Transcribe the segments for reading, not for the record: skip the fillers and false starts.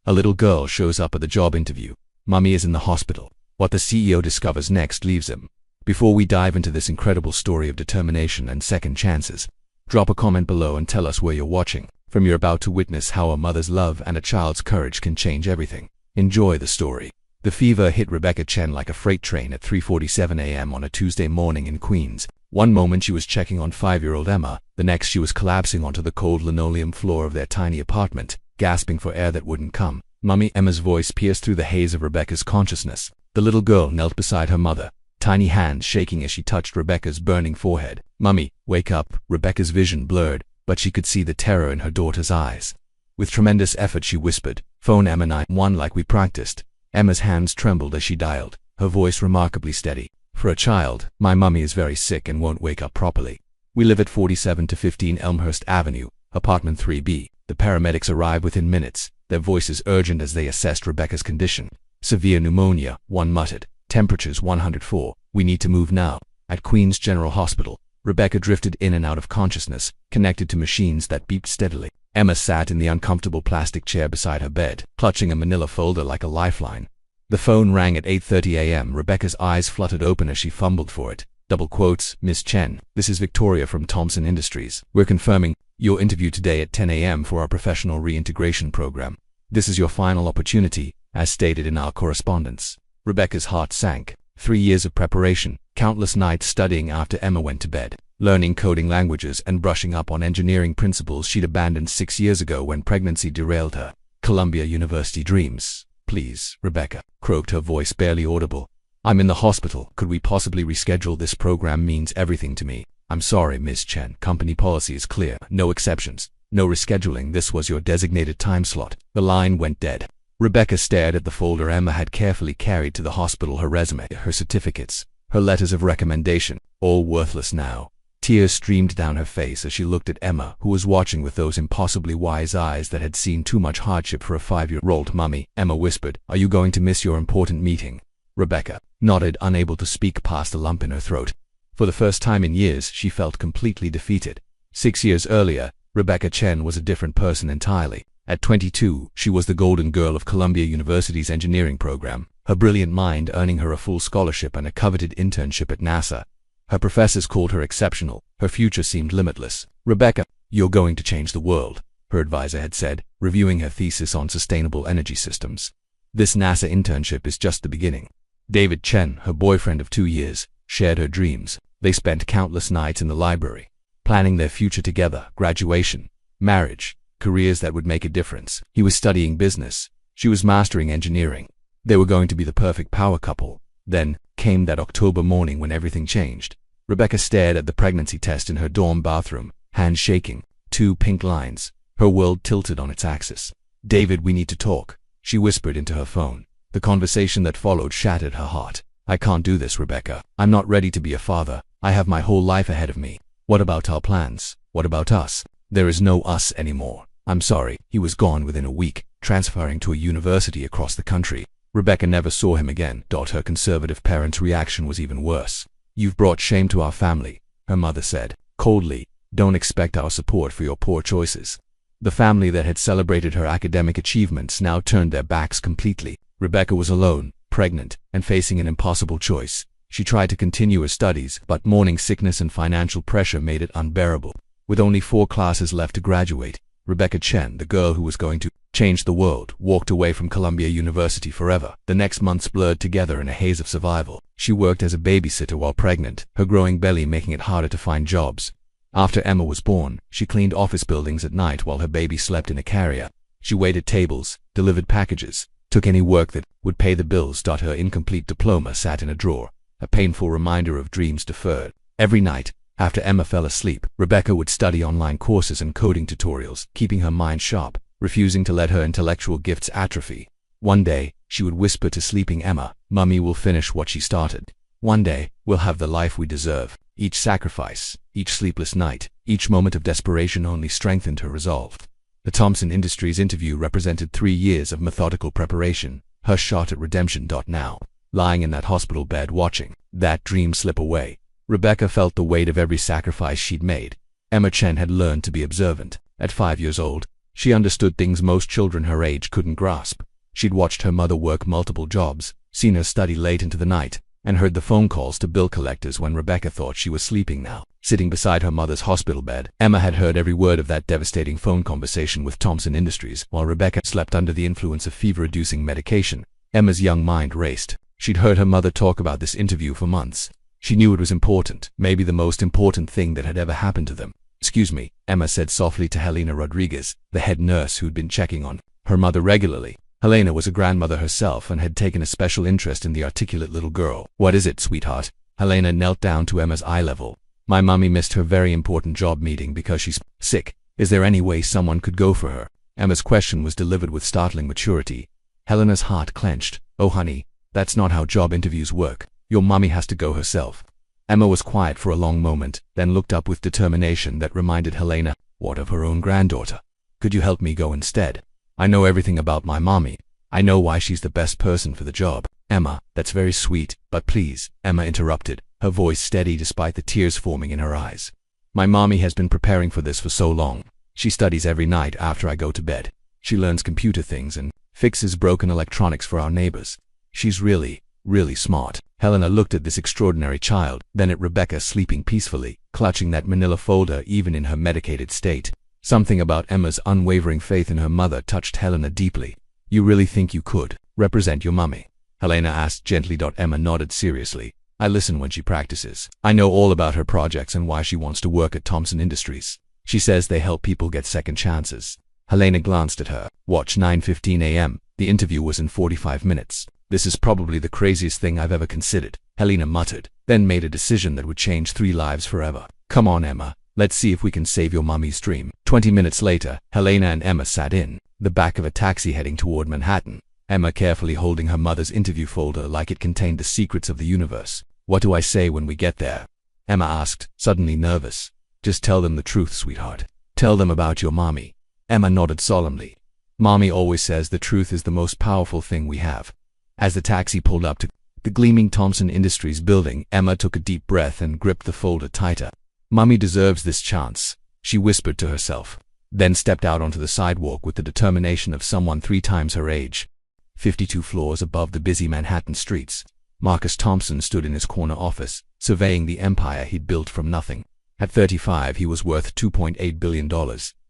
A little girl shows up at the job interview. Mummy is in the hospital. What the CEO discovers next leaves him. Before we dive into this incredible story of determination and second chances, drop a comment below and tell us where you're watching from. You're about to witness how a mother's love and a child's courage can change everything. Enjoy the story. The fever hit Rebecca Chen like a freight train at 3:47 a.m. on a Tuesday morning in Queens. One moment she was checking on 5-year-old Emma, the next she was collapsing onto the cold linoleum floor of their tiny apartment, gasping for air that wouldn't come. Mummy Emma's voice pierced through the haze of Rebecca's consciousness. The little girl knelt beside her mother, tiny hands shaking as she touched Rebecca's burning forehead. "Mummy, wake up." Rebecca's vision blurred, but she could see the terror in her daughter's eyes. With tremendous effort she whispered, "Phone Emma 911 like we practiced." Emma's hands trembled as she dialed, her voice remarkably steady. "For a child, my mummy is very sick and won't wake up properly. We live at 47 to 15 Elmhurst Avenue, apartment 3B. The paramedics arrive within minutes, their voices urgent as they assessed Rebecca's condition. "Severe pneumonia," one muttered. "Temperature's 104. We need to move now." At Queens General Hospital, Rebecca drifted in and out of consciousness, connected to machines that beeped steadily. Emma sat in the uncomfortable plastic chair beside her bed, clutching a manila folder like a lifeline. The phone rang at 8:30 a.m. Rebecca's eyes fluttered open as she fumbled for it. Double quotes, "Miss Chen, this is Victoria from Thompson Industries. We're confirming your interview today at 10 a.m. for our professional reintegration program. This is your final opportunity, as stated in our correspondence." Rebecca's heart sank. 3 years of preparation, countless nights studying after Emma went to bed, learning coding languages and brushing up on engineering principles she'd abandoned 6 years ago when pregnancy derailed her Columbia University dreams. "Please, Rebecca," croaked her voice barely audible. "I'm in the hospital. Could we possibly reschedule? This program means everything to me." "I'm sorry, Miss Chen. Company policy is clear. No exceptions. No rescheduling. This was your designated time slot." The line went dead. Rebecca stared at the folder Emma had carefully carried to the hospital, her resume, her certificates, her letters of recommendation, all worthless now. Tears streamed down her face as she looked at Emma, who was watching with those impossibly wise eyes that had seen too much hardship for a 5-year-old. "Mummy," Emma whispered, "are you going to miss your important meeting?" Rebecca nodded, unable to speak past a lump in her throat. For the first time in years, she felt completely defeated. 6 years earlier, Rebecca Chen was a different person entirely. At 22, she was the golden girl of Columbia University's engineering program, her brilliant mind earning her a full scholarship and a coveted internship at NASA. Her professors called her exceptional. Her future seemed limitless. "Rebecca, you're going to change the world," her advisor had said, reviewing her thesis on sustainable energy systems. "This NASA internship is just the beginning." David Chen, her boyfriend of 2 years, shared her dreams. They spent countless nights in the library, planning their future together: graduation, marriage, careers that would make a difference. He was studying business. She was mastering engineering. They were going to be the perfect power couple. Then came that October morning when everything changed. Rebecca stared at the pregnancy test in her dorm bathroom, hands shaking, 2 pink lines. Her world tilted on its axis. "David, we need to talk," she whispered into her phone. The conversation that followed shattered her heart. "I can't do this, Rebecca. I'm not ready to be a father. I have my whole life ahead of me. What about our plans? What about us? There is no us anymore." "I'm sorry." He was gone within a week, transferring to a university across the country. Rebecca never saw him again. Her conservative parents' reaction was even worse. "You've brought shame to our family," her mother said coldly. "Don't expect our support for your poor choices." The family that had celebrated her academic achievements now turned their backs completely. Rebecca was alone, pregnant, and facing an impossible choice. She tried to continue her studies, but morning sickness and financial pressure made it unbearable. With only 4 classes left to graduate, Rebecca Chen, the girl who was going to change the world, walked away from Columbia University forever. The next months blurred together in a haze of survival. She worked as a babysitter while pregnant, her growing belly making it harder to find jobs. After Emma was born, she cleaned office buildings at night while her baby slept in a carrier. She waited tables, delivered packages, took any work that would pay the bills. Her incomplete diploma sat in a drawer, a painful reminder of dreams deferred. Every night, after Emma fell asleep, Rebecca would study online courses and coding tutorials, keeping her mind sharp, refusing to let her intellectual gifts atrophy. One day, she would whisper to sleeping Emma, "Mummy will finish what she started. One day, we'll have the life we deserve." Each sacrifice, each sleepless night, each moment of desperation only strengthened her resolve. The Thompson Industries interview represented 3 years of methodical preparation, her shot at redemption. Now, lying in that hospital bed watching that dream slip away, Rebecca felt the weight of every sacrifice she'd made. Emma Chen had learned to be observant. At 5 years old, She understood things most children her age couldn't grasp. She'd watched her mother work multiple jobs, seen her study late into the night, and heard the phone calls to bill collectors when Rebecca thought she was sleeping now. Sitting beside her mother's hospital bed, Emma had heard every word of that devastating phone conversation with Thompson Industries while Rebecca slept under the influence of fever-reducing medication. Emma's young mind raced. She'd heard her mother talk about this interview for months. She knew it was important, maybe the most important thing that had ever happened to them. "Excuse me," Emma said softly to Helena Rodriguez, the head nurse who'd been checking on her mother regularly. Helena was a grandmother herself and had taken a special interest in the articulate little girl. "What is it, sweetheart?" Helena knelt down to Emma's eye level. "My mommy missed her very important job meeting because she's sick. Is there any way someone could go for her?" Emma's question was delivered with startling maturity. Helena's heart clenched. "Oh honey, that's not how job interviews work. Your mommy has to go herself." Emma was quiet for a long moment, then looked up with determination that reminded Helena, what of her own granddaughter? "Could you help me go instead? I know everything about my mommy. I know why she's the best person for the job." "Emma, that's very sweet, but please," Emma interrupted, her voice steady despite the tears forming in her eyes. "My mommy has been preparing for this for so long. She studies every night after I go to bed. She learns computer things and fixes broken electronics for our neighbors. She's really smart." Helena looked at this extraordinary child, then at Rebecca sleeping peacefully, clutching that manila folder even in her medicated state. Something about Emma's unwavering faith in her mother touched Helena deeply. "You really think you could represent your mummy?" Helena asked gently. Emma nodded seriously. "I listen when she practices. I know all about her projects and why she wants to work at Thompson Industries. She says they help people get second chances." Helena glanced at her watch. 9:15 a.m. The interview was in 45 minutes. "This is probably the craziest thing I've ever considered," Helena muttered, then made a decision that would change 3 lives forever. "Come on, Emma. Let's see if we can save your mummy's dream." 20 minutes later, Helena and Emma sat in the back of a taxi heading toward Manhattan, Emma carefully holding her mother's interview folder like it contained the secrets of the universe. "What do I say when we get there?" Emma asked, suddenly nervous. "Just tell them the truth, sweetheart. Tell them about your mommy." Emma nodded solemnly. "Mommy always says the truth is the most powerful thing we have." As the taxi pulled up to the gleaming Thompson Industries building, Emma took a deep breath and gripped the folder tighter. "Mommy deserves this chance," she whispered to herself, then stepped out onto the sidewalk with the determination of someone 3 times her age. 52 floors above the busy Manhattan streets, Marcus Thompson stood in his corner office, surveying the empire he'd built from nothing. At 35, he was worth $2.8 billion,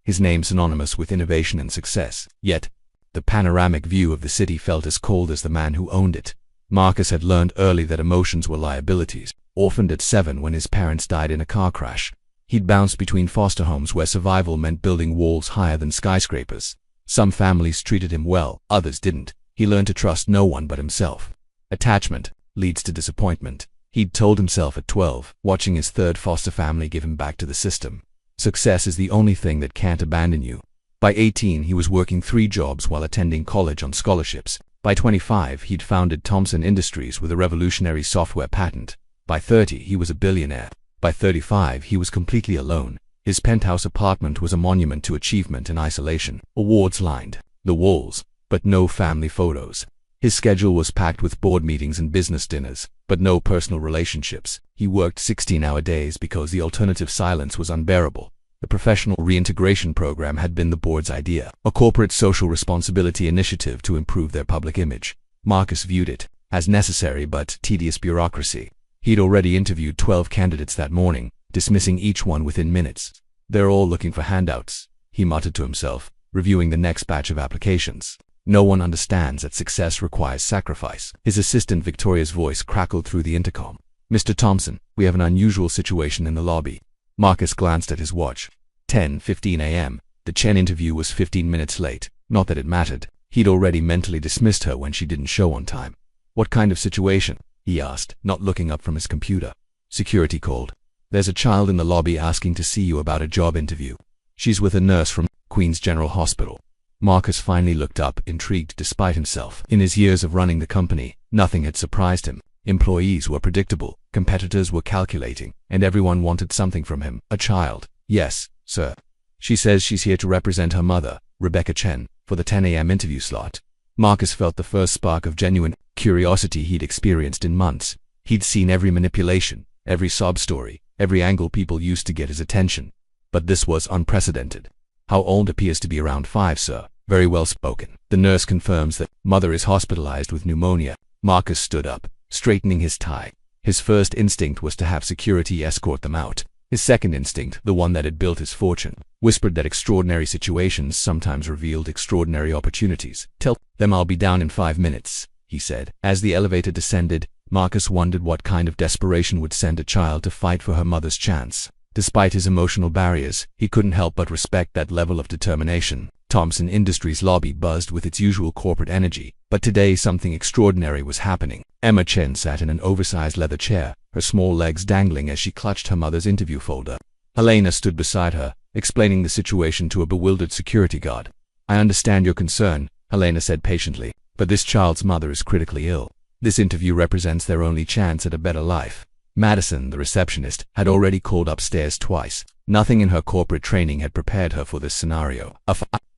his name synonymous with innovation and success. Yet, the panoramic view of the city felt as cold as the man who owned it. Marcus had learned early that emotions were liabilities. Orphaned at 7 when his parents died in a car crash, he'd bounced between foster homes where survival meant building walls higher than skyscrapers. Some families treated him well, others didn't. He learned to trust no one but himself. Attachment leads to disappointment, he'd told himself at 12, watching his 3rd foster family give him back to the system. Success is the only thing that can't abandon you. By 18, he was working 3 jobs while attending college on scholarships. By 25, he'd founded Thompson Industries with a revolutionary software patent. By 30, he was a billionaire. By 35, he was completely alone. His penthouse apartment was a monument to achievement and isolation. Awards lined the walls, but no family photos. His schedule was packed with board meetings and business dinners, but no personal relationships. He worked 16-hour days because the alternative silence was unbearable. The professional reintegration program had been the board's idea, a corporate social responsibility initiative to improve their public image. Marcus viewed it as necessary but tedious bureaucracy. He'd already interviewed 12 candidates that morning, dismissing each one within minutes. "They're all looking for handouts," he muttered to himself, reviewing the next batch of applications. "No one understands that success requires sacrifice." His assistant Victoria's voice crackled through the intercom. "Mr. Thompson, we have an unusual situation in the lobby." Marcus glanced at his watch. 10:15 a.m. The Chen interview was 15 minutes late. Not that it mattered. He'd already mentally dismissed her when she didn't show on time. "What kind of situation?" he asked, not looking up from his computer. Security called. "There's a child in the lobby asking to see you about a job interview. She's with a nurse from Queen's General Hospital." Marcus finally looked up, intrigued despite himself. In his years of running the company, nothing had surprised him. Employees were predictable, competitors were calculating, and everyone wanted something from him. "A child." "Yes, sir. She says she's here to represent her mother, Rebecca Chen, for the 10 a.m. interview slot." Marcus felt the first spark of genuine curiosity he'd experienced in months. He'd seen every manipulation, every sob story, every angle people used to get his attention. But this was unprecedented. How old? Appears to be around 5, sir. Very well spoken. The nurse confirms that mother is hospitalized with pneumonia. Marcus stood up, straightening his tie. His first instinct was to have security escort them out. His second instinct, the one that had built his fortune, whispered that extraordinary situations sometimes revealed extraordinary opportunities. Tell them I'll be down in 5 minutes, he said. As the elevator descended, Marcus wondered what kind of desperation would send a child to fight for her mother's chance. Despite his emotional barriers, he couldn't help but respect that level of determination. Thompson Industries' lobby buzzed with its usual corporate energy, but today something extraordinary was happening. Emma Chen sat in an oversized leather chair, her small legs dangling as she clutched her mother's interview folder. Helena stood beside her, explaining the situation to a bewildered security guard. I understand your concern, Helena said patiently, but this child's mother is critically ill. This interview represents their only chance at a better life. Madison, the receptionist, had already called upstairs twice. Nothing in her corporate training had prepared her for this scenario.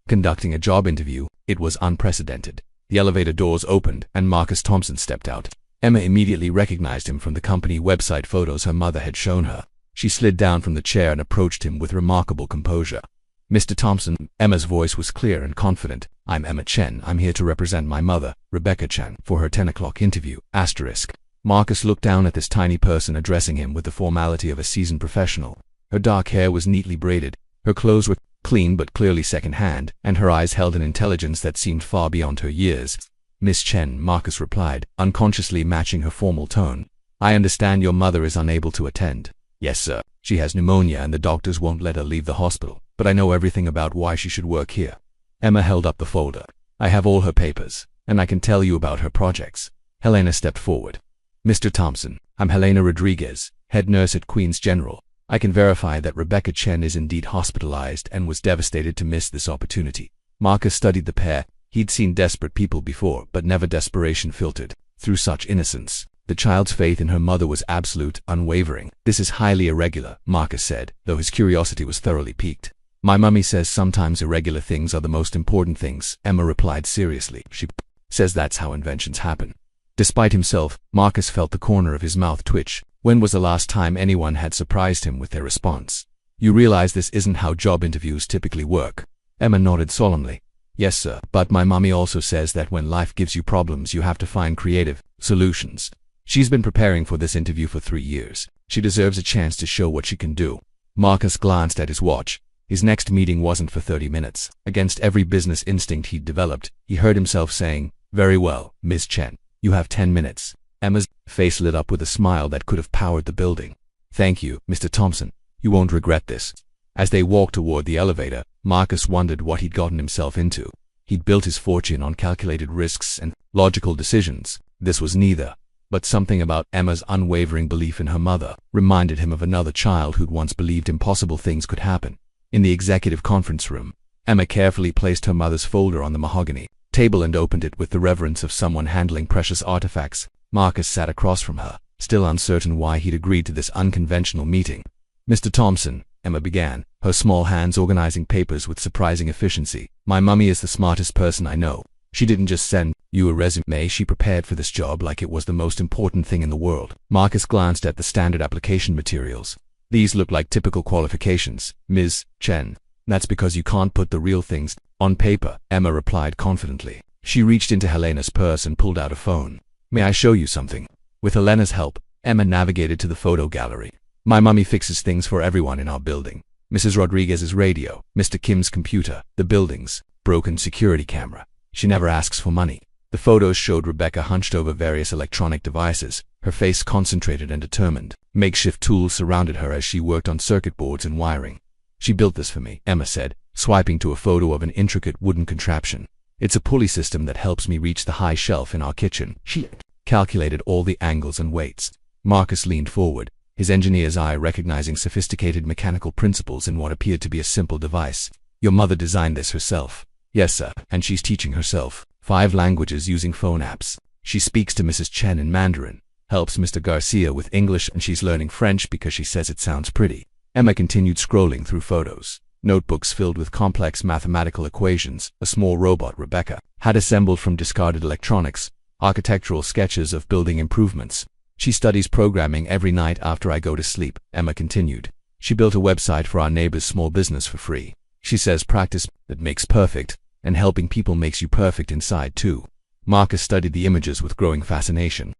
Conducting a job interview, it was unprecedented. The elevator doors opened, and Marcus Thompson stepped out. Emma immediately recognized him from the company website photos her mother had shown her. She slid down from the chair and approached him with remarkable composure. Mr. Thompson, Emma's voice was clear and confident. I'm Emma Chen. I'm here to represent my mother, Rebecca Chen, for her 10 o'clock interview. Marcus looked down at this tiny person addressing him with the formality of a seasoned professional. Her dark hair was neatly braided, her clothes were clean but clearly second-hand, and her eyes held an intelligence that seemed far beyond her years. Miss Chen, Marcus replied, unconsciously matching her formal tone. I understand your mother is unable to attend. Yes, sir. She has pneumonia and the doctors won't let her leave the hospital, but I know everything about why she should work here. Emma held up the folder. I have all her papers, and I can tell you about her projects. Helena stepped forward. Mr. Thompson, I'm Helena Rodriguez, head nurse at Queen's General. I can verify that Rebecca Chen is indeed hospitalized and was devastated to miss this opportunity. Marcus studied the pair. He'd seen desperate people before, but never desperation filtered through such innocence. The child's faith in her mother was absolute, unwavering. This is highly irregular, Marcus said, though his curiosity was thoroughly piqued. My mummy says sometimes irregular things are the most important things, Emma replied seriously. She says that's how inventions happen. Despite himself, Marcus felt the corner of his mouth twitch. When was the last time anyone had surprised him with their response? You realize this isn't how job interviews typically work? Emma nodded solemnly. Yes, sir, but my mommy also says that when life gives you problems you have to find creative solutions. She's been preparing for this interview for 3 years. She deserves a chance to show what she can do. Marcus glanced at his watch. His next meeting wasn't for 30 minutes. Against every business instinct he'd developed, he heard himself saying, Very well, Miss Chen. You have 10 minutes. Emma's face lit up with a smile that could have powered the building. Thank you, Mr. Thompson. You won't regret this. As they walked toward the elevator, Marcus wondered what he'd gotten himself into. He'd built his fortune on calculated risks and logical decisions. This was neither. But something about Emma's unwavering belief in her mother reminded him of another child who'd once believed impossible things could happen. In the executive conference room, Emma carefully placed her mother's folder on the mahogany table and opened it with the reverence of someone handling precious artifacts. Marcus sat across from her, still uncertain why he'd agreed to this unconventional meeting. Mr. Thompson, Emma began, her small hands organizing papers with surprising efficiency. My mummy is the smartest person I know. She didn't just send you a resume, she prepared for this job like it was the most important thing in the world. Marcus glanced at the standard application materials. These look like typical qualifications, Ms. Chen. That's because you can't put the real things on paper, Emma replied confidently. She reached into Helena's purse and pulled out a phone. May I show you something? With Helena's help, Emma navigated to the photo gallery. My mummy fixes things for everyone in our building. Mrs. Rodriguez's radio, Mr. Kim's computer, the building's broken security camera. She never asks for money. The photos showed Rebecca hunched over various electronic devices, her face concentrated and determined. Makeshift tools surrounded her as she worked on circuit boards and wiring. She built this for me, Emma said, swiping to a photo of an intricate wooden contraption. It's a pulley system that helps me reach the high shelf in our kitchen. She calculated all the angles and weights. Marcus leaned forward, his engineer's eye recognizing sophisticated mechanical principles in what appeared to be a simple device. Your mother designed this herself. Yes, sir, and she's teaching herself 5 languages using phone apps. She speaks to Mrs. Chen in Mandarin, helps Mr. Garcia with English, and she's learning French because she says it sounds pretty. Emma continued scrolling through photos. Notebooks filled with complex mathematical equations, a small robot Rebecca had assembled from discarded electronics, architectural sketches of building improvements. She studies programming every night after I go to sleep, Emma continued. She built a website for our neighbor's small business for free. She says practice that makes perfect, and helping people makes you perfect inside too. Marcus studied the images with growing fascination.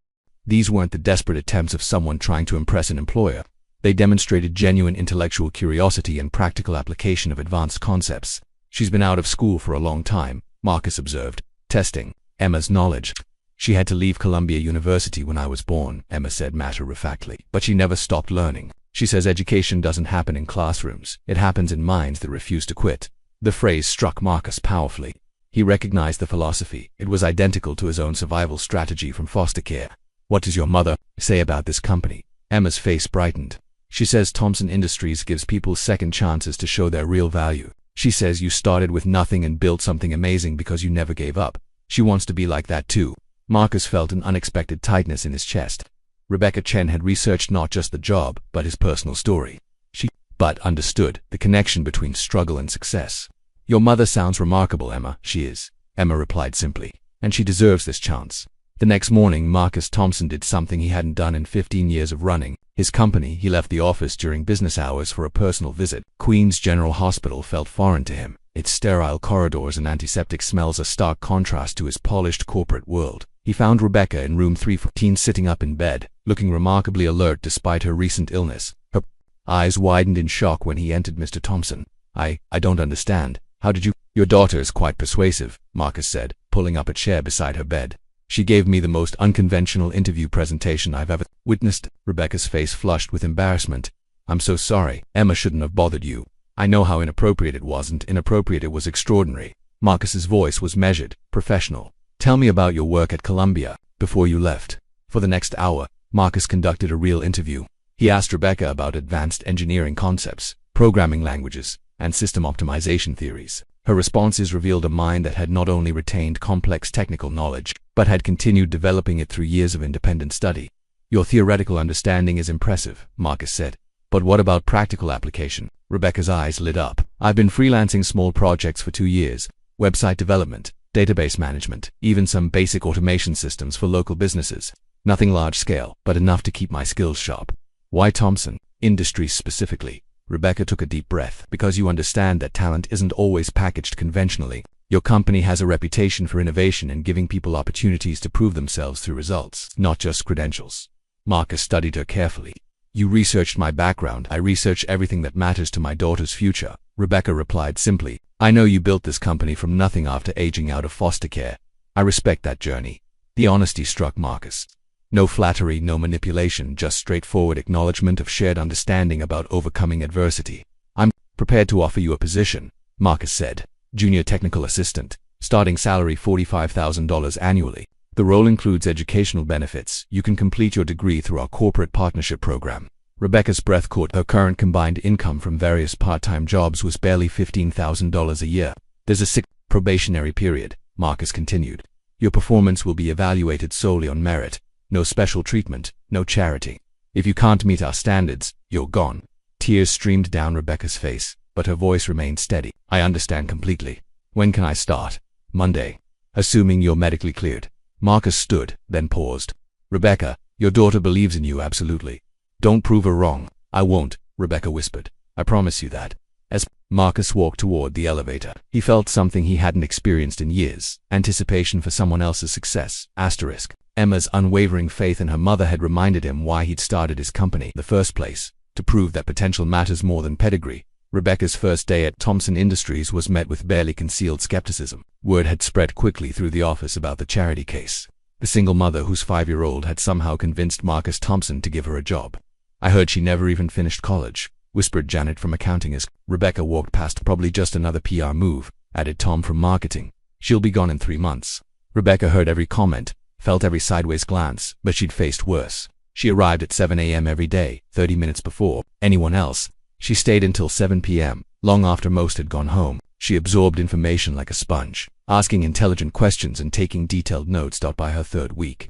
These weren't the desperate attempts of someone trying to impress an employer. They demonstrated genuine intellectual curiosity and practical application of advanced concepts. She's been out of school for a long time, Marcus observed, testing Emma's knowledge. She had to leave Columbia University when I was born, Emma said matter-of-factly, but she never stopped learning. She says education doesn't happen in classrooms, it happens in minds that refuse to quit. The phrase struck Marcus powerfully. He recognized the philosophy. It was identical to his own survival strategy from foster care. What does your mother say about this company? Emma's face brightened. She says Thompson Industries gives people second chances to show their real value. She says you started with nothing and built something amazing because you never gave up. She wants to be like that too. Marcus felt an unexpected tightness in his chest. Rebecca Chen had researched not just the job, but his personal story. She understood the connection between struggle and success. Your mother sounds remarkable, Emma. She is, Emma replied simply, and she deserves this chance. The next morning, Marcus Thompson did something he hadn't done in 15 years of running his company. He left the office during business hours for a personal visit. Queen's General Hospital felt foreign to him. Its sterile corridors and antiseptic smells a stark contrast to his polished corporate world. He found Rebecca in room 314 sitting up in bed, looking remarkably alert despite her recent illness. Her eyes widened in shock when he entered. Mr. Thompson, I don't understand. How did you— Your daughter is quite persuasive, Marcus said, pulling up a chair beside her bed. She gave me the most unconventional interview presentation I've ever witnessed. Rebecca's face flushed with embarrassment. I'm so sorry. Emma shouldn't have bothered you. I know how inappropriate it wasn't inappropriate, it was extraordinary. Marcus's voice was measured, professional. Tell me about your work at Columbia before you left. For the next hour, Marcus conducted a real interview. He asked Rebecca about advanced engineering concepts, programming languages, and system optimization theories. Her responses revealed a mind that had not only retained complex technical knowledge, but had continued developing it through years of independent study. Your theoretical understanding is impressive, Marcus said. But what about practical application? Rebecca's eyes lit up. I've been freelancing small projects for 2 years. Website development, database management, even some basic automation systems for local businesses. Nothing large scale, but enough to keep my skills sharp. Why Thompson Industries specifically? Rebecca took a deep breath. Because you understand that talent isn't always packaged conventionally. Your company has a reputation for innovation and giving people opportunities to prove themselves through results, not just credentials. Marcus studied her carefully. You researched my background. I research everything that matters to my daughter's future, Rebecca replied simply. I know you built this company from nothing after aging out of foster care. I respect that journey. The honesty struck Marcus. No flattery, no manipulation, just straightforward acknowledgement of shared understanding about overcoming adversity. I'm prepared to offer you a position, Marcus said. Junior technical assistant. Starting salary $45,000 annually. The role includes educational benefits. You can complete your degree through our corporate partnership program. Rebecca's breath caught. Her current combined income from various part-time jobs was barely $15,000 a year. There's a 6 probationary period, Marcus continued. Your performance will be evaluated solely on merit. No special treatment, no charity. If you can't meet our standards, you're gone. Tears streamed down Rebecca's face, but her voice remained steady. I understand completely. When can I start? Monday. Assuming you're medically cleared. Marcus stood, then paused. Rebecca, your daughter believes in you absolutely. Don't prove her wrong. I won't, Rebecca whispered. I promise you that. As Marcus walked toward the elevator, he felt something he hadn't experienced in years. Anticipation for someone else's success. Emma's unwavering faith in her mother had reminded him why he'd started his company in the first place, to prove that potential matters more than pedigree. Rebecca's first day at Thompson Industries was met with barely concealed skepticism. Word had spread quickly through the office about the charity case. The single mother whose 5-year-old had somehow convinced Marcus Thompson to give her a job. I heard she never even finished college, whispered Janet from accounting as Rebecca walked past. Probably just another PR move, added Tom from marketing. She'll be gone in 3 months. Rebecca heard every comment, felt every sideways glance, but she'd faced worse. She arrived at 7 a.m. every day, 30 minutes before anyone else. She stayed until 7 p.m., long after most had gone home. She absorbed information like a sponge, asking intelligent questions and taking detailed notes. By her 3rd week,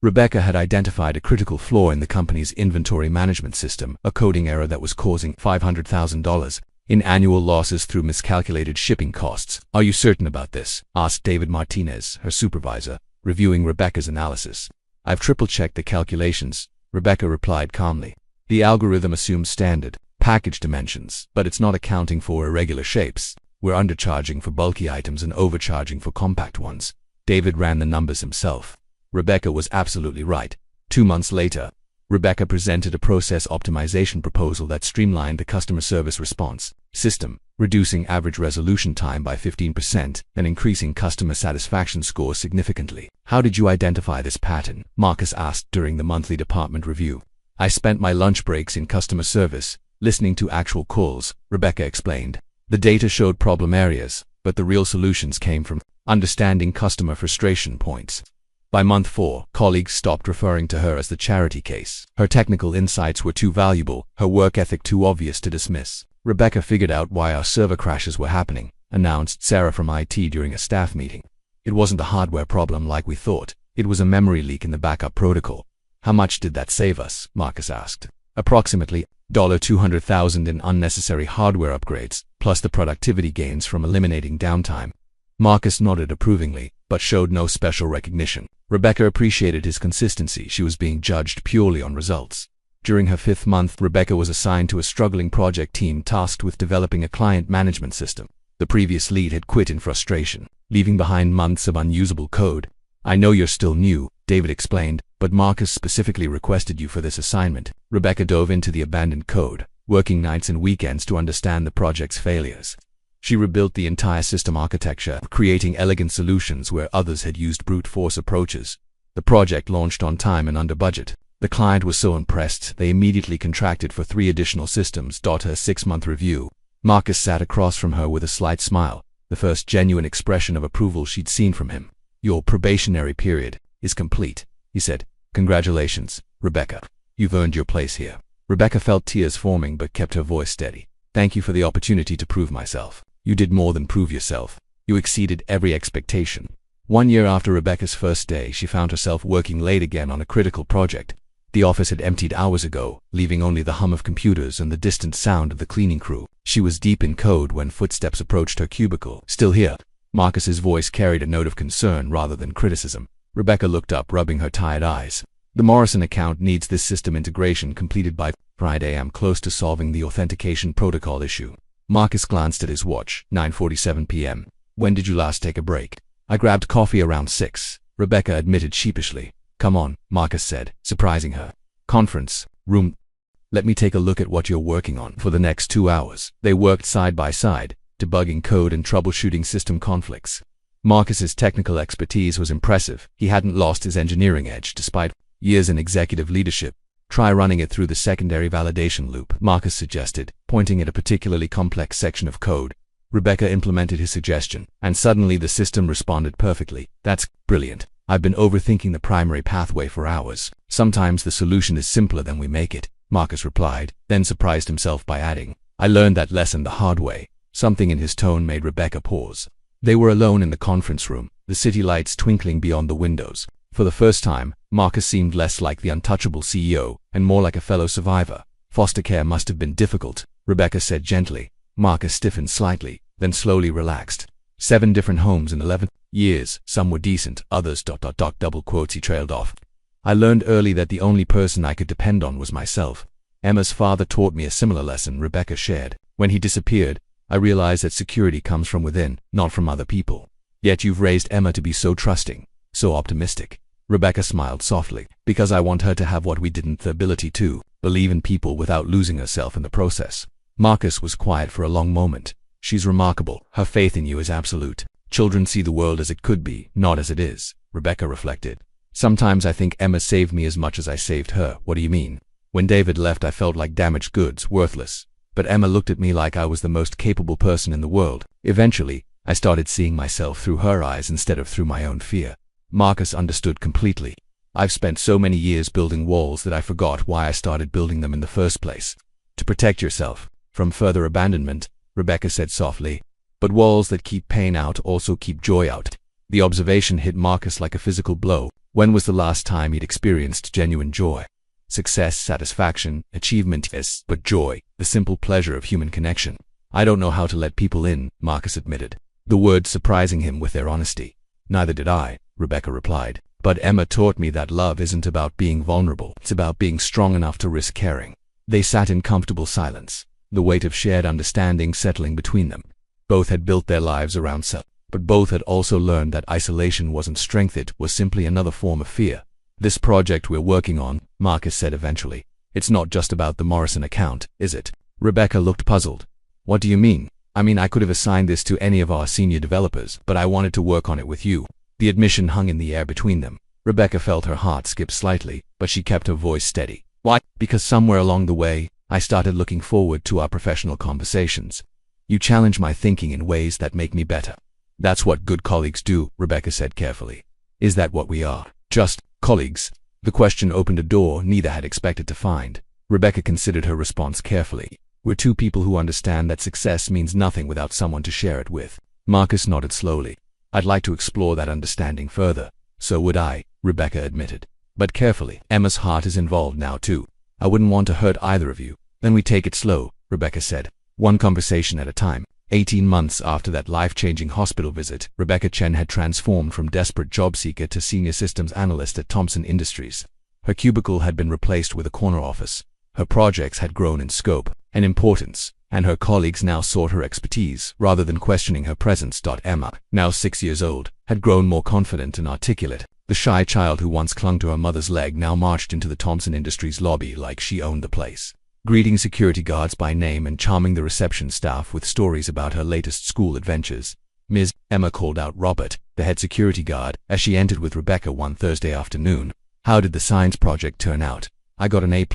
Rebecca had identified a critical flaw in the company's inventory management system, a coding error that was causing $500,000 in annual losses through miscalculated shipping costs. Are you certain about this? Asked David Martinez, her supervisor, reviewing Rebecca's analysis. I've triple-checked the calculations, Rebecca replied calmly. The algorithm assumes standard package dimensions, but it's not accounting for irregular shapes. We're undercharging for bulky items and overcharging for compact ones. David ran the numbers himself. Rebecca was absolutely right. 2 months later, Rebecca presented a process optimization proposal that streamlined the customer service response system, reducing average resolution time by 15% and increasing customer satisfaction scores significantly. How did you identify this pattern? Marcus asked during the monthly department review. I spent my lunch breaks in customer service, listening to actual calls, Rebecca explained. The data showed problem areas, but the real solutions came from understanding customer frustration points. By month 4, colleagues stopped referring to her as the charity case. Her technical insights were too valuable, her work ethic too obvious to dismiss. Rebecca figured out why our server crashes were happening, announced Sarah from IT during a staff meeting. It wasn't a hardware problem like we thought. It was a memory leak in the backup protocol. How much did that save us? Marcus asked. Approximately $200,000 in unnecessary hardware upgrades, plus the productivity gains from eliminating downtime. Marcus nodded approvingly, but showed no special recognition. Rebecca appreciated his consistency. She was being judged purely on results. During her 5th month, Rebecca was assigned to a struggling project team tasked with developing a client management system. The previous lead had quit in frustration, leaving behind months of unusable code. I know you're still new, David explained, but Marcus specifically requested you for this assignment. Rebecca dove into the abandoned code, working nights and weekends to understand the project's failures. She rebuilt the entire system architecture, creating elegant solutions where others had used brute force approaches. The project launched on time and under budget. The client was so impressed, they immediately contracted for 3 additional systems. Her 6-month review. Marcus sat across from her with a slight smile, the first genuine expression of approval she'd seen from him. Your probationary period is complete, he said. Congratulations, Rebecca. You've earned your place here. Rebecca felt tears forming but kept her voice steady. Thank you for the opportunity to prove myself. You did more than prove yourself. You exceeded every expectation. 1 year after Rebecca's first day, she found herself working late again on a critical project. The office had emptied hours ago, leaving only the hum of computers and the distant sound of the cleaning crew. She was deep in code when footsteps approached her cubicle. Still here? Marcus's voice carried a note of concern rather than criticism. Rebecca looked up, rubbing her tired eyes. The Morrison account needs this system integration completed by Friday. I'm close to solving the authentication protocol issue. Marcus glanced at his watch. 9:47 p.m. When did you last take a break? I grabbed coffee around 6, Rebecca admitted sheepishly. Come on, Marcus said, surprising her. Conference room. Let me take a look at what you're working on. For the next 2 hours, they worked side by side, debugging code and troubleshooting system conflicts. Marcus's technical expertise was impressive. He hadn't lost his engineering edge despite years in executive leadership. Try running it through the secondary validation loop, Marcus suggested, pointing at a particularly complex section of code. Rebecca implemented his suggestion, and suddenly the system responded perfectly. That's brilliant. I've been overthinking the primary pathway for hours. Sometimes the solution is simpler than we make it, Marcus replied, then surprised himself by adding, I learned that lesson the hard way. Something in his tone made Rebecca pause. They were alone in the conference room, the city lights twinkling beyond the windows. For the first time, Marcus seemed less like the untouchable CEO and more like a fellow survivor. Foster care must have been difficult, Rebecca said gently. Marcus stiffened slightly, then slowly relaxed. 7 different homes in 11 years. Some were decent, others ... double quotes he trailed off. I learned early that the only person I could depend on was myself. Emma's father taught me a similar lesson, Rebecca shared. When he disappeared, I realized that security comes from within, not from other people. Yet you've raised Emma to be so trusting, so optimistic. Rebecca smiled softly. Because I want her to have what we didn't, the ability to believe in people without losing herself in the process. Marcus was quiet for a long moment. She's remarkable. Her faith in you is absolute. Children see the world as it could be, not as it is, Rebecca reflected. Sometimes I think Emma saved me as much as I saved her. What do you mean? When David left, I felt like damaged goods, worthless. But Emma looked at me like I was the most capable person in the world. Eventually, I started seeing myself through her eyes instead of through my own fear. Marcus understood completely. I've spent so many years building walls that I forgot why I started building them in the first place. To protect yourself from further abandonment, Rebecca said softly. But walls that keep pain out also keep joy out. The observation hit Marcus like a physical blow. When was the last time he'd experienced genuine joy? Success, satisfaction, achievement, yes, but joy, the simple pleasure of human connection. I don't know how to let people in, Marcus admitted, the words surprising him with their honesty. Neither did I, Rebecca replied. But Emma taught me that love isn't about being vulnerable. It's about being strong enough to risk caring. They sat in comfortable silence. the weight of shared understanding settling between them. Both had built their lives around self, but both had also learned that isolation wasn't strength, it was simply another form of fear. "This project we're working on," Marcus said eventually, "it's not just about the Morrison account, is it?" Rebecca looked puzzled. "What do you mean?" "I mean, I could have assigned this to any of our senior developers, but I wanted to work on it with you." The admission hung in the air between them. Rebecca felt her heart skip slightly, but she kept her voice steady. "Why?" "Because somewhere along the way, I started looking forward to our professional conversations. You challenge my thinking in ways that make me better." "That's what good colleagues do," Rebecca said carefully. "Is that what we are? Just colleagues?" The question opened a door neither had expected to find. Rebecca considered her response carefully. "We're two people who understand that success means nothing without someone to share it with." Marcus nodded slowly. "I'd like to explore that understanding further." "So would I," Rebecca admitted. "But carefully. Emma's heart is involved now too. I wouldn't want to hurt either of you." "Then we take it slow," Rebecca said. "One conversation at a time." 18 months after that life-changing hospital visit, Rebecca Chen had transformed from desperate job seeker to senior systems analyst at Thomson Industries. Her cubicle had been replaced with a corner office. Her projects had grown in scope and importance, and her colleagues now sought her expertise rather than questioning her presence. Emma, now 6 years old, had grown more confident and articulate. The shy child who once clung to her mother's leg now marched into the Thomson Industries lobby like she owned the place, greeting security guards by name and charming the reception staff with stories about her latest school adventures. "Ms. Emma," called out Robert, the head security guard, as she entered with Rebecca one Thursday afternoon. "How did the science project turn out?" "I got an A+,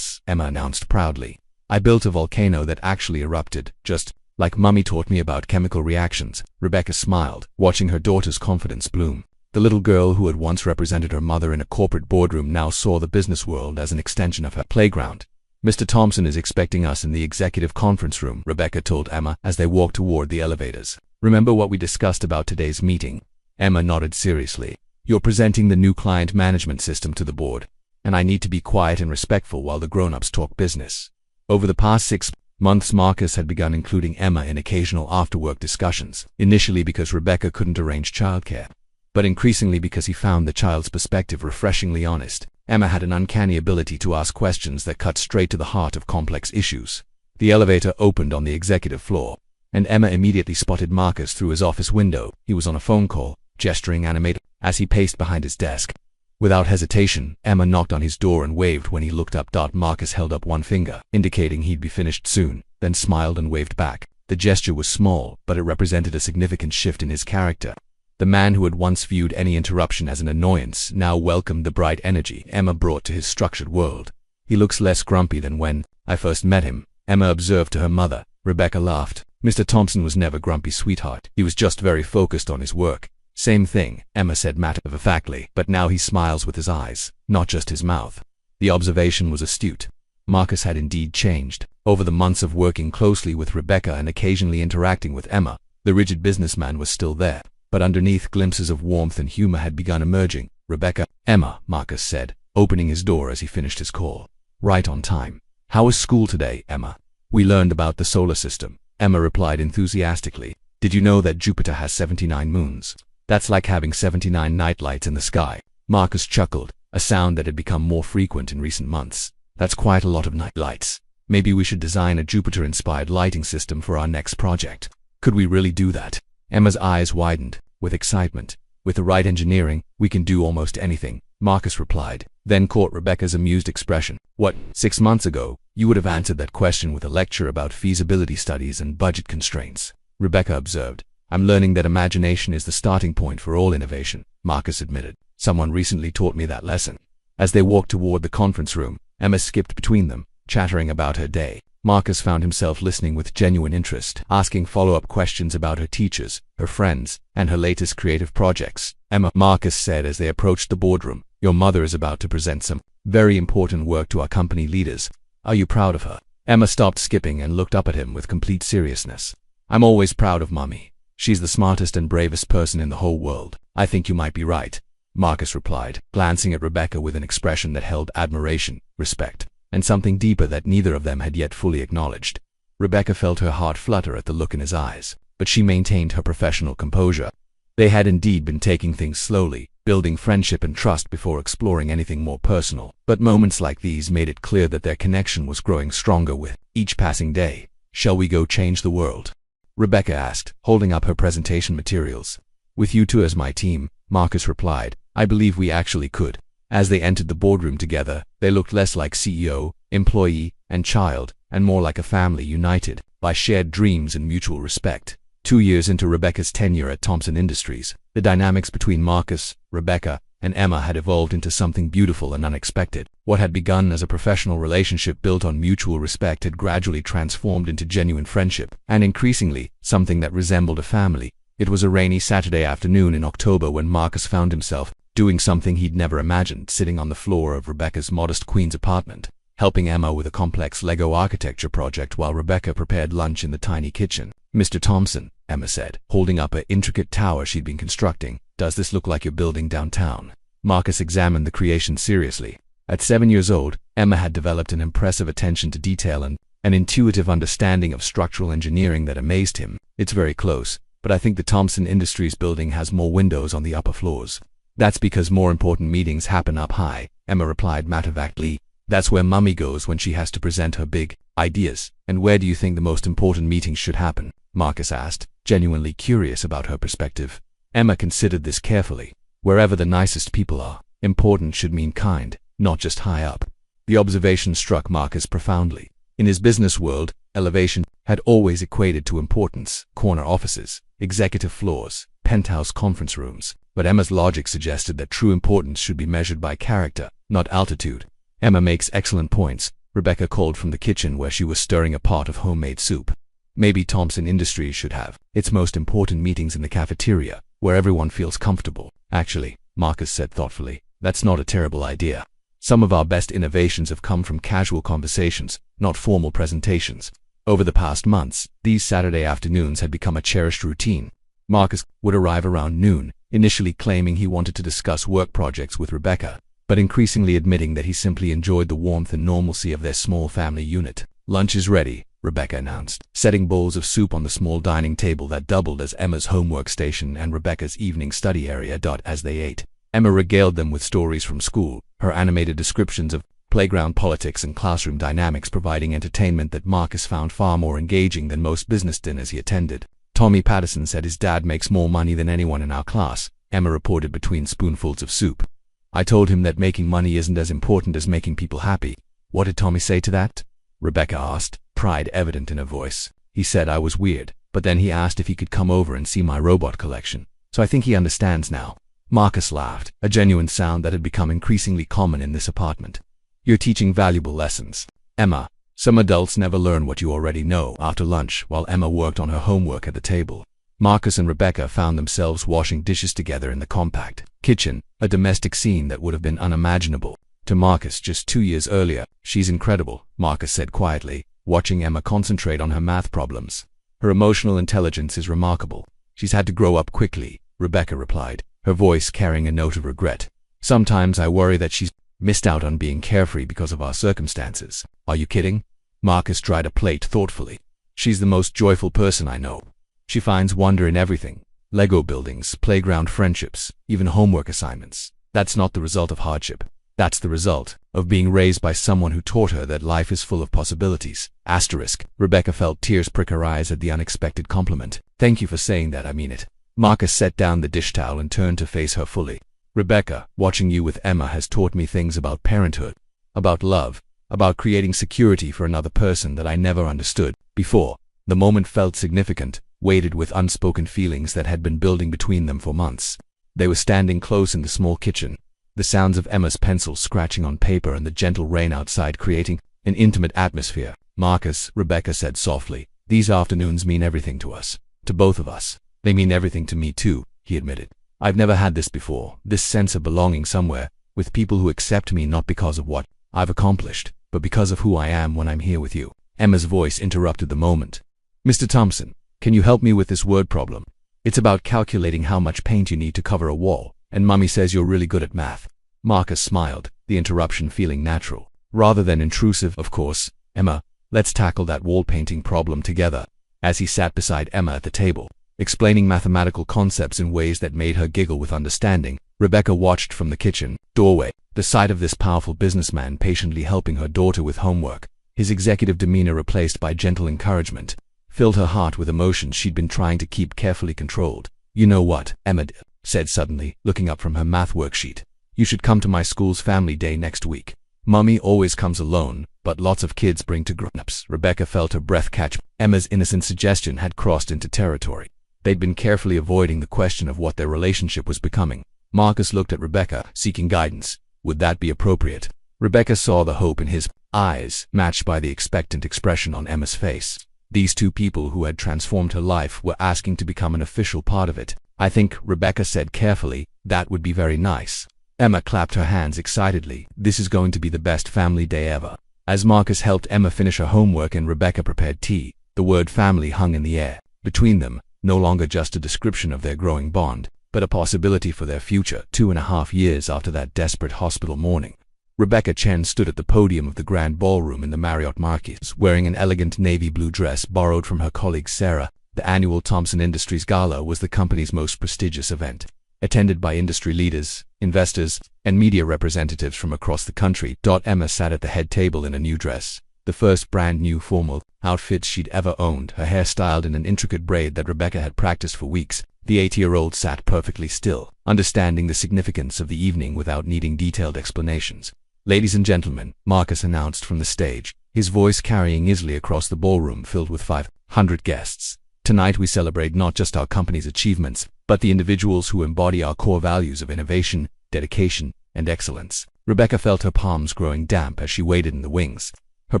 Emma announced proudly. "I built a volcano that actually erupted, just like Mummy taught me about chemical reactions." Rebecca smiled, watching her daughter's confidence bloom. The little girl who had once represented her mother in a corporate boardroom now saw the business world as an extension of her playground. "Mr. Thompson is expecting us in the executive conference room," Rebecca told Emma as they walked toward the elevators. "Remember what we discussed about today's meeting?" Emma nodded seriously. "You're presenting the new client management system to the board, and I need to be quiet and respectful while the grown-ups talk business." Over the past 6 months, Marcus had begun including Emma in occasional after-work discussions, initially because Rebecca couldn't arrange childcare, but increasingly because he found the child's perspective refreshingly honest. Emma had an uncanny ability to ask questions that cut straight to the heart of complex issues. The elevator opened on the executive floor, and Emma immediately spotted Marcus through his office window. He was on a phone call, gesturing animated as he paced behind his desk. Without hesitation, Emma knocked on his door and waved when he looked up. Marcus held up one finger, indicating he'd be finished soon, then smiled and waved back. The gesture was small, but it represented a significant shift in his character. The man who had once viewed any interruption as an annoyance now welcomed the bright energy Emma brought to his structured world. "He looks less grumpy than when I first met him," Emma observed to her mother. Rebecca laughed. "Mr. Thompson was never grumpy, sweetheart. He was just very focused on his work." "Same thing," Emma said matter-of-factly, "but now he smiles with his eyes, not just his mouth." The observation was astute. Marcus had indeed changed. Over the months of working closely with Rebecca and occasionally interacting with Emma, the rigid businessman was still there, but underneath glimpses of warmth and humor had begun emerging. "Rebecca." "Emma," Marcus said, opening his door as he finished his call. "Right on time." "How was school today, Emma?" "We learned about the solar system," Emma replied enthusiastically. "Did you know that Jupiter has 79 moons? That's like having 79 nightlights in the sky." Marcus chuckled, a sound that had become more frequent in recent months. "That's quite a lot of nightlights. Maybe we should design a Jupiter-inspired lighting system for our next project." "Could we really do that?" Emma's eyes widened with excitement. "With the right engineering, we can do almost anything," Marcus replied, then caught Rebecca's amused expression. "What, 6 months ago, you would have answered that question with a lecture about feasibility studies and budget constraints," Rebecca observed. "I'm learning that imagination is the starting point for all innovation," Marcus admitted. "Someone recently taught me that lesson." As they walked toward the conference room, Emma skipped between them, chattering about her day. Marcus found himself listening with genuine interest, asking follow-up questions about her teachers, her friends, and her latest creative projects. "Emma," Marcus said as they approached the boardroom, "your mother is about to present some very important work to our company leaders. Are you proud of her?" Emma stopped skipping and looked up at him with complete seriousness. "I'm always proud of Mummy. She's the smartest and bravest person in the whole world." "I think you might be right," Marcus replied, glancing at Rebecca with an expression that held admiration, respect, and something deeper that neither of them had yet fully acknowledged. Rebecca felt her heart flutter at the look in his eyes, but she maintained her professional composure. They had indeed been taking things slowly, building friendship and trust before exploring anything more personal. But moments like these made it clear that their connection was growing stronger with each passing day. Shall we go change the world? Rebecca asked, holding up her presentation materials. With you two as my team, Marcus replied, I believe we actually could. As they entered the boardroom together, they looked less like CEO, employee, and child, and more like a family united by shared dreams and mutual respect. 2 years into Rebecca's tenure at Thompson Industries, the dynamics between Marcus, Rebecca, and Emma had evolved into something beautiful and unexpected. What had begun as a professional relationship built on mutual respect had gradually transformed into genuine friendship, and increasingly, something that resembled a family. It was a rainy Saturday afternoon in October when Marcus found himself doing something he'd never imagined, sitting on the floor of Rebecca's modest Queen's apartment, helping Emma with a complex Lego architecture project while Rebecca prepared lunch in the tiny kitchen. Mr. Thompson, Emma said, holding up an intricate tower she'd been constructing, does this look like you're building downtown? Marcus examined the creation seriously. At 7 years old, Emma had developed an impressive attention to detail and an intuitive understanding of structural engineering that amazed him. It's very close, but I think the Thompson Industries building has more windows on the upper floors. That's because more important meetings happen up high, Emma replied matter-of-factly. That's where Mummy goes when she has to present her big ideas. And where do you think the most important meetings should happen? Marcus asked, genuinely curious about her perspective. Emma considered this carefully. Wherever the nicest people are, important should mean kind, not just high up. The observation struck Marcus profoundly. In his business world, elevation had always equated to importance: corner offices, executive floors, penthouse conference rooms. But Emma's logic suggested that true importance should be measured by character, not altitude. Emma makes excellent points, Rebecca called from the kitchen where she was stirring a pot of homemade soup. Maybe Thompson Industries should have its most important meetings in the cafeteria, where everyone feels comfortable. Actually, Marcus said thoughtfully, that's not a terrible idea. Some of our best innovations have come from casual conversations, not formal presentations. Over the past months, these Saturday afternoons had become a cherished routine. Marcus would arrive around noon, initially claiming he wanted to discuss work projects with Rebecca, but increasingly admitting that he simply enjoyed the warmth and normalcy of their small family unit. Lunch is ready, Rebecca announced, setting bowls of soup on the small dining table that doubled as Emma's homework station and Rebecca's evening study area. As they ate, Emma regaled them with stories from school, her animated descriptions of playground politics and classroom dynamics providing entertainment that Marcus found far more engaging than most business dinners he attended. Tommy Patterson said his dad makes more money than anyone in our class, Emma reported between spoonfuls of soup. I told him that making money isn't as important as making people happy. What did Tommy say to that? Rebecca asked, pride evident in her voice. He said I was weird, but then he asked if he could come over and see my robot collection. So I think he understands now. Marcus laughed, a genuine sound that had become increasingly common in this apartment. You're teaching valuable lessons, Emma. Some adults never learn what you already know. After lunch, while Emma worked on her homework at the table, Marcus and Rebecca found themselves washing dishes together in the compact kitchen, a domestic scene that would have been unimaginable to Marcus just 2 years earlier. She's incredible, Marcus said quietly, watching Emma concentrate on her math problems. Her emotional intelligence is remarkable. She's had to grow up quickly, Rebecca replied, her voice carrying a note of regret. Sometimes I worry that she's missed out on being carefree because of our circumstances. Are you kidding? Marcus dried a plate thoughtfully. She's the most joyful person I know. She finds wonder in everything. Lego buildings, playground friendships, even homework assignments. That's not the result of hardship. That's the result of being raised by someone who taught her that life is full of possibilities. Asterisk. Rebecca felt tears prick her eyes at the unexpected compliment. Thank you for saying that, I mean it. Marcus set down the dish towel and turned to face her fully. Rebecca, watching you with Emma has taught me things about parenthood, about love, about creating security for another person that I never understood before. The moment felt significant, weighted with unspoken feelings that had been building between them for months. They were standing close in the small kitchen, the sounds of Emma's pencil scratching on paper and the gentle rain outside creating an intimate atmosphere. Marcus, Rebecca said softly, these afternoons mean everything to us, to both of us. They mean everything to me too, he admitted. I've never had this before, this sense of belonging somewhere, with people who accept me not because of what I've accomplished, but because of who I am when I'm here with you. Emma's voice interrupted the moment. Mr. Thompson, can you help me with this word problem? It's about calculating how much paint you need to cover a wall, and Mummy says you're really good at math. Marcus smiled, the interruption feeling natural, rather than intrusive. Of course, Emma, let's tackle that wall painting problem together. As he sat beside Emma at the table, explaining mathematical concepts in ways that made her giggle with understanding, Rebecca watched from the kitchen doorway, the sight of this powerful businessman patiently helping her daughter with homework. his executive demeanor replaced by gentle encouragement, filled her heart with emotions she'd been trying to keep carefully controlled. "You know what," Emma said suddenly, looking up from her math worksheet. "You should come to my school's family day next week. Mummy always comes alone, but lots of kids bring two grown-ups." Rebecca felt her breath catch. Emma's innocent suggestion had crossed into territory. They'd been carefully avoiding the question of what their relationship was becoming. Marcus looked at Rebecca, seeking guidance. Would that be appropriate? Rebecca saw the hope in his eyes, matched by the expectant expression on Emma's face. These two people who had transformed her life were asking to become an official part of it. "I think," Rebecca said carefully, "that would be very nice." Emma clapped her hands excitedly. "This is going to be the best family day ever." As Marcus helped Emma finish her homework and Rebecca prepared tea, the word family hung in the air. Between them, no longer just a description of their growing bond, but a possibility for their future. 2.5 years after that desperate hospital morning, Rebecca Chen stood at the podium of the grand ballroom in the Marriott Marquis, wearing an elegant navy blue dress borrowed from her colleague Sarah. The annual Thompson Industries Gala was the company's most prestigious event, attended by industry leaders, investors, and media representatives from across the country. Emma sat at the head table in a new dress, the first brand new formal outfit she'd ever owned, her hair styled in an intricate braid that Rebecca had practiced for weeks. The 80-year-old sat perfectly still, understanding the significance of the evening without needing detailed explanations. "Ladies and gentlemen," Marcus announced from the stage, his voice carrying easily across the ballroom filled with 500 guests. "Tonight we celebrate not just our company's achievements, but the individuals who embody our core values of innovation, dedication, and excellence." Rebecca felt her palms growing damp as she waited in the wings. Her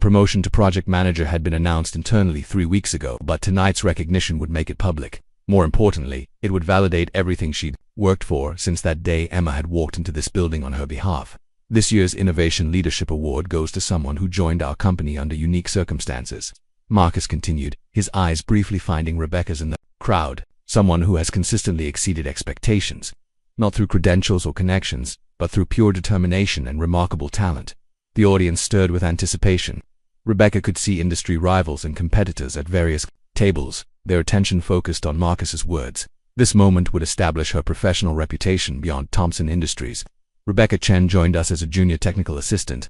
promotion to project manager had been announced internally 3 weeks ago, but tonight's recognition would make it public. More importantly, it would validate everything she'd worked for since that day Emma had walked into this building on her behalf. "This year's Innovation Leadership Award goes to someone who joined our company under unique circumstances," Marcus continued, his eyes briefly finding Rebecca's in the crowd. "Someone who has consistently exceeded expectations, not through credentials or connections, but through pure determination and remarkable talent." The audience stirred with anticipation. Rebecca could see industry rivals and competitors at various tables, their attention focused on Marcus's words. This moment would establish her professional reputation beyond Thompson Industries. "Rebecca Chen joined us as a junior technical assistant."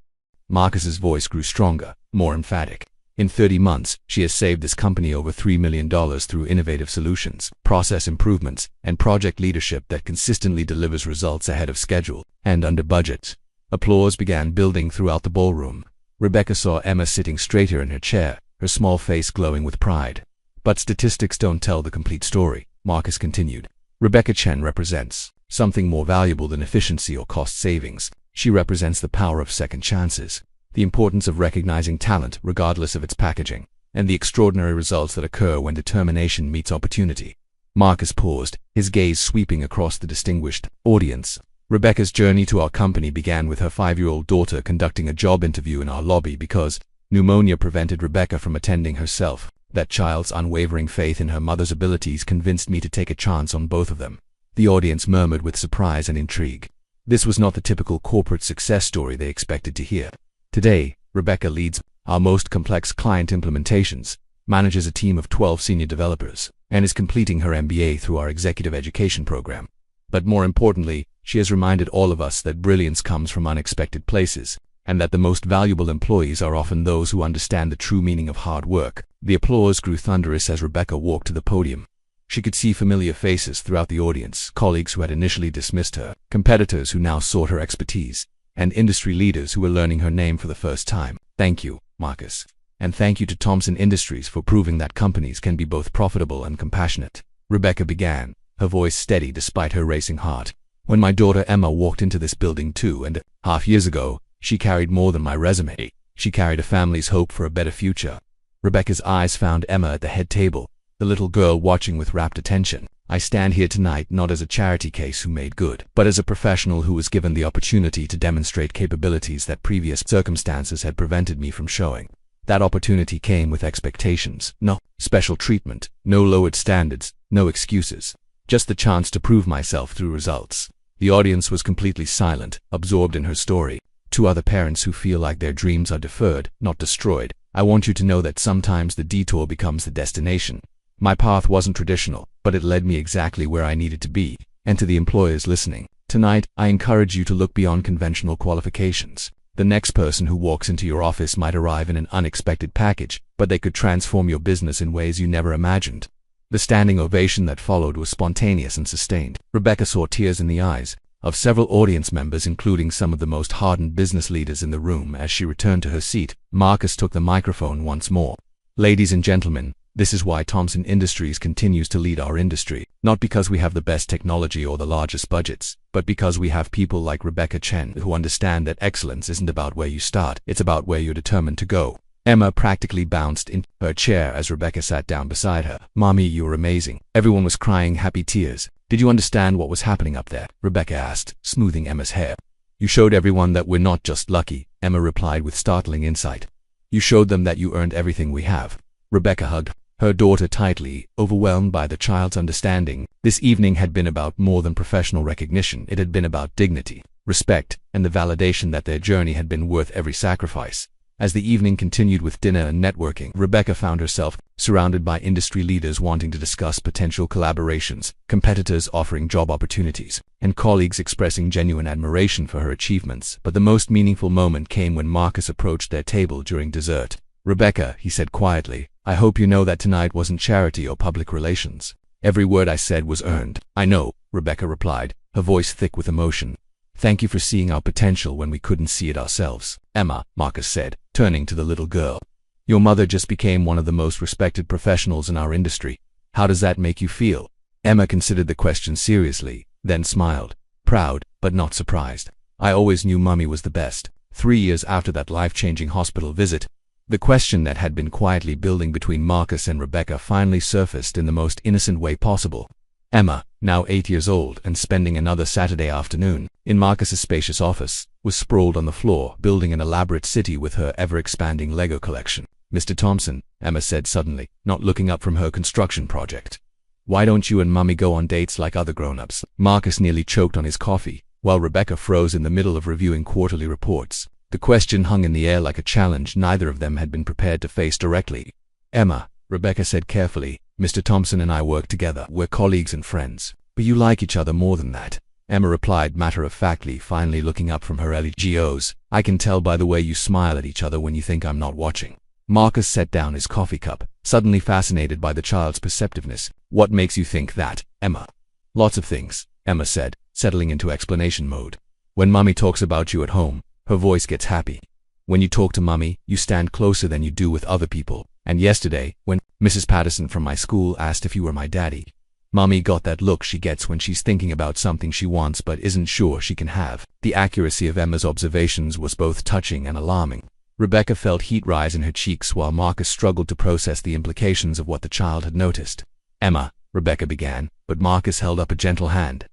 Marcus's voice grew stronger, more emphatic. "In 30 months, she has saved this company over $3 million through innovative solutions, process improvements, and project leadership that consistently delivers results ahead of schedule and under budget." Applause began building throughout the ballroom. Rebecca saw Emma sitting straighter in her chair, her small face glowing with pride. "But statistics don't tell the complete story," Marcus continued. "Rebecca Chen represents something more valuable than efficiency or cost savings. She represents the power of second chances, the importance of recognizing talent regardless of its packaging, and the extraordinary results that occur when determination meets opportunity." Marcus paused, his gaze sweeping across the distinguished audience. Rebecca's journey to our company began with her 5-year-old daughter conducting a job interview in our lobby because pneumonia prevented Rebecca from attending herself. That child's unwavering faith in her mother's abilities convinced me to take a chance on both of them. The audience murmured with surprise and intrigue. This was not the typical corporate success story they expected to hear. Today, Rebecca leads our most complex client implementations, manages a team of 12 senior developers, and is completing her MBA through our executive education program. But more importantly, she has reminded all of us that brilliance comes from unexpected places, and that the most valuable employees are often those who understand the true meaning of hard work. The applause grew thunderous as Rebecca walked to the podium. She could see familiar faces throughout the audience, colleagues who had initially dismissed her, competitors who now sought her expertise, and industry leaders who were learning her name for the first time. "Thank you, Marcus. And thank you to Thompson Industries for proving that companies can be both profitable and compassionate," Rebecca began, her voice steady despite her racing heart. "When my daughter Emma walked into this building 2.5 years ago, she carried more than my resume. She carried a family's hope for a better future." Rebecca's eyes found Emma at the head table, the little girl watching with rapt attention. "I stand here tonight not as a charity case who made good, but as a professional who was given the opportunity to demonstrate capabilities that previous circumstances had prevented me from showing. That opportunity came with expectations, no special treatment, no lowered standards, no excuses. Just the chance to prove myself through results." The audience was completely silent, absorbed in her story. To other parents who feel like their dreams are deferred, not destroyed, I want you to know that sometimes the detour becomes the destination. My path wasn't traditional, but it led me exactly where I needed to be. And to the employers listening, tonight, I encourage you to look beyond conventional qualifications. The next person who walks into your office might arrive in an unexpected package, but they could transform your business in ways you never imagined. The standing ovation that followed was spontaneous and sustained. Rebecca saw tears in the eyes of several audience members, including some of the most hardened business leaders in the room. As she returned to her seat, Marcus took the microphone once more. Ladies and gentlemen, this is why Thomson Industries continues to lead our industry. Not because we have the best technology or the largest budgets, but because we have people like Rebecca Chen who understand that excellence isn't about where you start, it's about where you're determined to go. Emma practically bounced into her chair as Rebecca sat down beside her. Mommy, you're amazing. Everyone was crying happy tears. Did you understand what was happening up there? Rebecca asked, smoothing Emma's hair. You showed everyone that we're not just lucky, Emma replied with startling insight. You showed them that you earned everything we have. Rebecca hugged her daughter tightly, overwhelmed by the child's understanding. This evening had been about more than professional recognition. It had been about dignity, respect, and the validation that their journey had been worth every sacrifice. As the evening continued with dinner and networking, Rebecca found herself surrounded by industry leaders wanting to discuss potential collaborations, competitors offering job opportunities, and colleagues expressing genuine admiration for her achievements. But the most meaningful moment came when Marcus approached their table during dessert. Rebecca, he said quietly, I hope you know that tonight wasn't charity or public relations. Every word I said was earned. I know, Rebecca replied, her voice thick with emotion. Thank you for seeing our potential when we couldn't see it ourselves. Emma, Marcus said, turning to the little girl. Your mother just became one of the most respected professionals in our industry. How does that make you feel? Emma considered the question seriously, then smiled. Proud, but not surprised. I always knew Mummy was the best. 3 years after that life-changing hospital visit, the question that had been quietly building between Marcus and Rebecca finally surfaced in the most innocent way possible. Emma, now 8 years old and spending another Saturday afternoon in Marcus's spacious office, was sprawled on the floor, building an elaborate city with her ever-expanding Lego collection. Mr. Thompson, Emma said suddenly, not looking up from her construction project. Why don't you and Mummy go on dates like other grown-ups? Marcus nearly choked on his coffee, while Rebecca froze in the middle of reviewing quarterly reports. The question hung in the air like a challenge neither of them had been prepared to face directly. Emma, Rebecca said carefully, Mr. Thompson and I work together. We're colleagues and friends. But you like each other more than that. Emma replied matter-of-factly, finally looking up from her LEGOs. I can tell by the way you smile at each other when you think I'm not watching. Marcus set down his coffee cup, suddenly fascinated by the child's perceptiveness. What makes you think that, Emma? Lots of things, Emma said, settling into explanation mode. When Mummy talks about you at home, her voice gets happy. When you talk to Mummy, you stand closer than you do with other people. And yesterday, when Mrs. Patterson from my school asked if you were my daddy, Mummy got that look she gets when she's thinking about something she wants but isn't sure she can have. The accuracy of Emma's observations was both touching and alarming. Rebecca felt heat rise in her cheeks while Marcus struggled to process the implications of what the child had noticed. Emma, Rebecca began, but Marcus held up a gentle hand.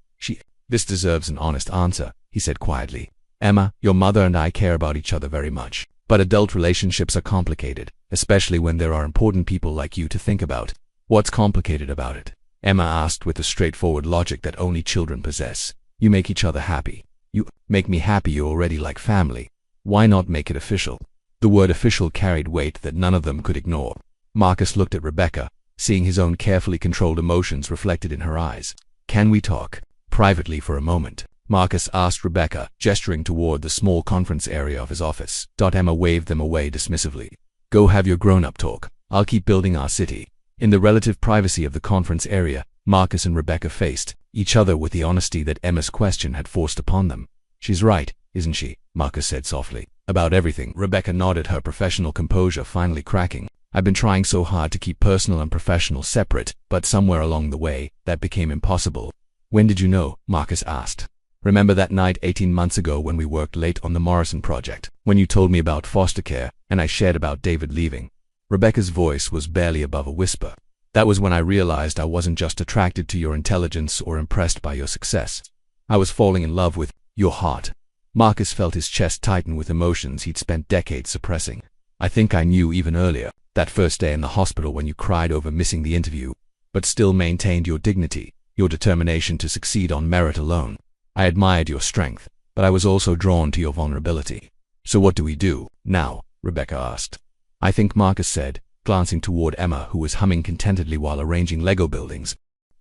This deserves an honest answer, he said quietly. Emma, your mother and I care about each other very much. But adult relationships are complicated, especially when there are important people like you to think about. What's complicated about it? Emma asked with the straightforward logic that only children possess. You make each other happy. You make me happy. You're already like family. Why not make it official? The word official carried weight that none of them could ignore. Marcus looked at Rebecca, seeing his own carefully controlled emotions reflected in her eyes. Can we talk privately for a moment? Marcus asked Rebecca, gesturing toward the small conference area of his office. Emma waved them away dismissively. Go have your grown-up talk. I'll keep building our city. In the relative privacy of the conference area, Marcus and Rebecca faced each other with the honesty that Emma's question had forced upon them. She's right, isn't she? Marcus said softly. About everything. Rebecca nodded, her professional composure finally cracking. I've been trying so hard to keep personal and professional separate, but somewhere along the way, that became impossible. When did you know? Marcus asked. Remember that night 18 months ago when we worked late on the Morrison project, when you told me about foster care, and I shared about David leaving? Rebecca's voice was barely above a whisper. That was when I realized I wasn't just attracted to your intelligence or impressed by your success. I was falling in love with your heart. Marcus felt his chest tighten with emotions he'd spent decades suppressing. I think I knew even earlier, that first day in the hospital when you cried over missing the interview, but still maintained your dignity, your determination to succeed on merit alone. I admired your strength, but I was also drawn to your vulnerability. So what do we do now? Rebecca asked. I think Marcus said, glancing toward Emma, who was humming contentedly while arranging Lego buildings.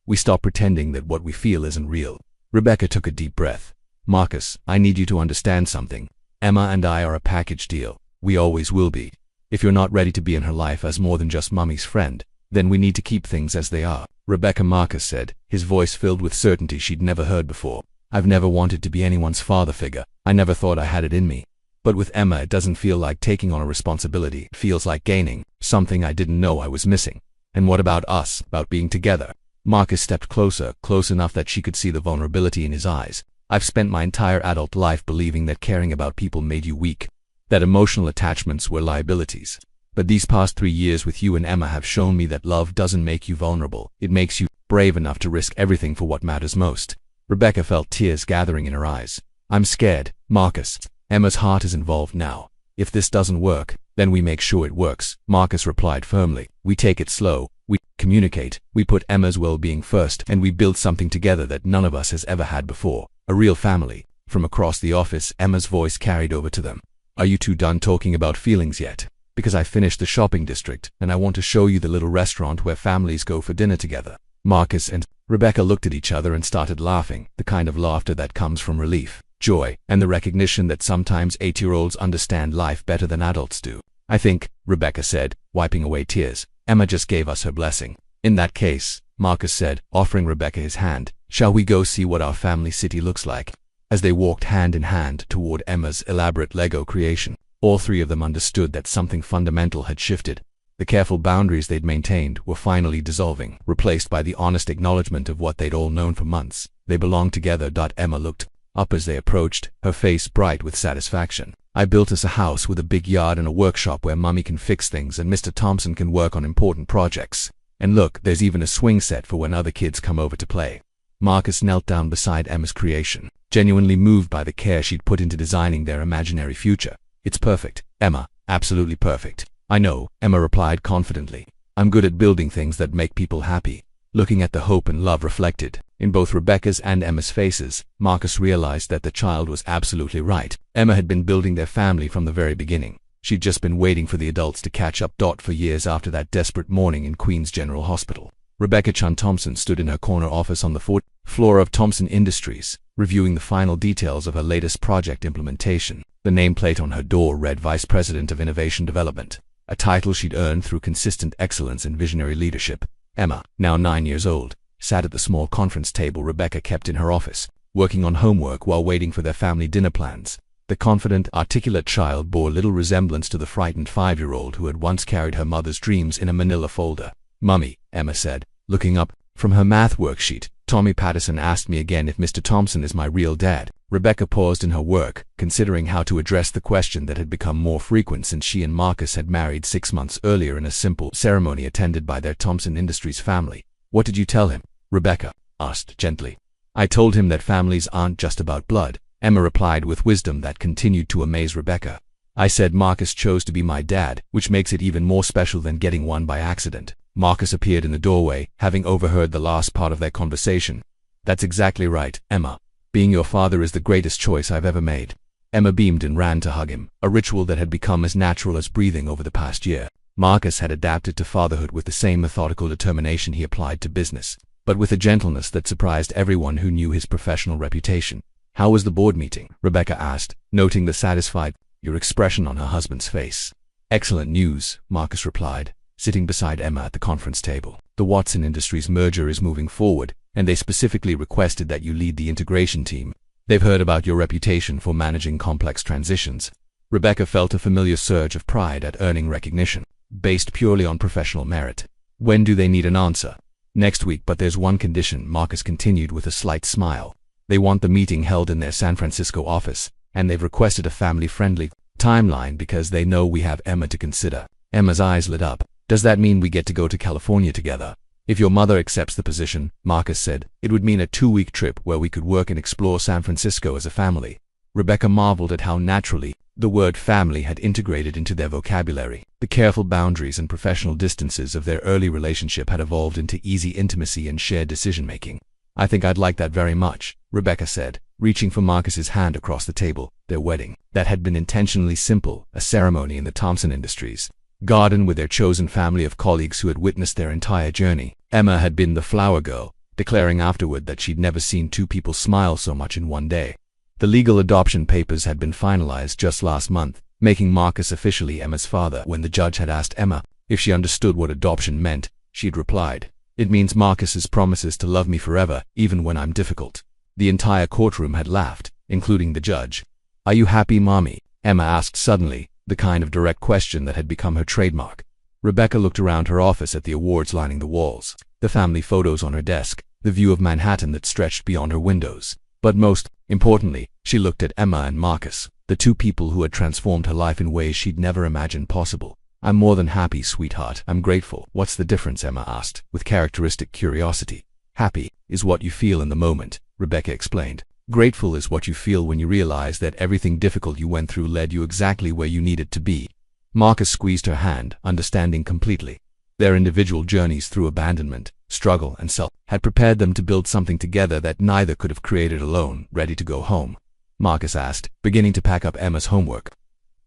We stop pretending that what we feel isn't real. Rebecca took a deep breath. Marcus, I need you to understand something. Emma and I are a package deal. We always will be. If you're not ready to be in her life as more than just Mummy's friend, then we need to keep things as they are, Rebecca, Marcus said, his voice filled with certainty she'd never heard before. I've never wanted to be anyone's father figure. I never thought I had it in me. But with Emma, it doesn't feel like taking on a responsibility. It feels like gaining something I didn't know I was missing. And what about us, about being together? Marcus stepped closer, close enough that she could see the vulnerability in his eyes. I've spent my entire adult life believing that caring about people made you weak, that emotional attachments were liabilities. But these past 3 years with you and Emma have shown me that love doesn't make you vulnerable. It makes you brave enough to risk everything for what matters most. Rebecca felt tears gathering in her eyes. I'm scared, Marcus. Emma's heart is involved now. If this doesn't work, then we make sure it works, Marcus replied firmly. We take it slow, we communicate, we put Emma's well-being first, and we build something together that none of us has ever had before. A real family. From across the office, Emma's voice carried over to them. Are you two done talking about feelings yet? Because I finished the shopping district, and I want to show you the little restaurant where families go for dinner together. Marcus and Rebecca looked at each other and started laughing, the kind of laughter that comes from relief, joy, and the recognition that sometimes 8-year-olds understand life better than adults do. I think, Rebecca said, wiping away tears, Emma just gave us her blessing. In that case, Marcus said, offering Rebecca his hand, shall we go see what our family city looks like? As they walked hand in hand toward Emma's elaborate Lego creation, all three of them understood that something fundamental had shifted. The careful boundaries they'd maintained were finally dissolving, replaced by the honest acknowledgement of what they'd all known for months. They belonged together. Emma looked up as they approached, her face bright with satisfaction. I built us a house with a big yard and a workshop where Mummy can fix things and Mr. Thompson can work on important projects. And look, there's even a swing set for when other kids come over to play. Marcus knelt down beside Emma's creation, genuinely moved by the care she'd put into designing their imaginary future. It's perfect, Emma, absolutely perfect. I know, Emma replied confidently. I'm good at building things that make people happy. Looking at the hope and love reflected in both Rebecca's and Emma's faces, Marcus realized that the child was absolutely right. Emma had been building their family from the very beginning. She'd just been waiting for the adults to catch up. For years after that desperate morning in Queen's General Hospital, Rebecca Chun Thompson stood in her corner office on the 4th floor of Thompson Industries, reviewing the final details of her latest project implementation. The nameplate on her door read Vice President of Innovation Development, a title she'd earned through consistent excellence and visionary leadership. Emma, now 9 years old, sat at the small conference table Rebecca kept in her office, working on homework while waiting for their family dinner plans. The confident, articulate child bore little resemblance to the frightened 5-year-old who had once carried her mother's dreams in a manila folder. Mummy, Emma said, looking up from her math worksheet, Tommy Patterson asked me again if Mr. Thompson is my real dad. Rebecca paused in her work, considering how to address the question that had become more frequent since she and Marcus had married 6 months earlier in a simple ceremony attended by their Thompson Industries family. What did you tell him? Rebecca asked gently. I told him that families aren't just about blood, Emma replied with wisdom that continued to amaze Rebecca. I said Marcus chose to be my dad, which makes it even more special than getting one by accident. Marcus appeared in the doorway, having overheard the last part of their conversation. That's exactly right, Emma. Being your father is the greatest choice I've ever made. Emma beamed and ran to hug him, a ritual that had become as natural as breathing over the past year. Marcus had adapted to fatherhood with the same methodical determination he applied to business, but with a gentleness that surprised everyone who knew his professional reputation. How was the board meeting? Rebecca asked, noting the satisfied expression on her husband's face. Excellent news, Marcus replied, sitting beside Emma at the conference table. The Watson Industries merger is moving forward, and they specifically requested that you lead the integration team. They've heard about your reputation for managing complex transitions. Rebecca felt a familiar surge of pride at earning recognition, based purely on professional merit. When do they need an answer? Next week, but there's one condition, Marcus continued with a slight smile. They want the meeting held in their San Francisco office, and they've requested a family-friendly timeline because they know we have Emma to consider. Emma's eyes lit up. Does that mean we get to go to California together? If your mother accepts the position, Marcus said, it would mean a 2-week trip where we could work and explore San Francisco as a family. Rebecca marveled at how naturally the word family had integrated into their vocabulary. The careful boundaries and professional distances of their early relationship had evolved into easy intimacy and shared decision-making. I think I'd like that very much, Rebecca said, reaching for Marcus's hand across the table. Their wedding, that had been intentionally simple, a ceremony in the Thompson Industries garden with their chosen family of colleagues who had witnessed their entire journey. Emma had been the flower girl, declaring afterward that she'd never seen two people smile so much in one day. The legal adoption papers had been finalized just last month, making Marcus officially Emma's father. When the judge had asked Emma if she understood what adoption meant, she'd replied, "It means Marcus's promises to love me forever, even when I'm difficult." The entire courtroom had laughed, including the judge. "Are you happy, Mommy?" Emma asked suddenly, the kind of direct question that had become her trademark. Rebecca looked around her office at the awards lining the walls, the family photos on her desk, the view of Manhattan that stretched beyond her windows. But most importantly, she looked at Emma and Marcus, the two people who had transformed her life in ways she'd never imagined possible. "I'm more than happy, sweetheart. I'm grateful." "What's the difference?" Emma asked, with characteristic curiosity. "Happy is what you feel in the moment," Rebecca explained. "Grateful is what you feel when you realize that everything difficult you went through led you exactly where you needed to be." Marcus squeezed her hand, understanding completely. Their individual journeys through abandonment, struggle, and self had prepared them to build something together that neither could have created alone. "Ready to go home?" Marcus asked, beginning to pack up Emma's homework.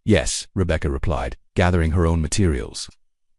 "Yes," Rebecca replied, gathering her own materials.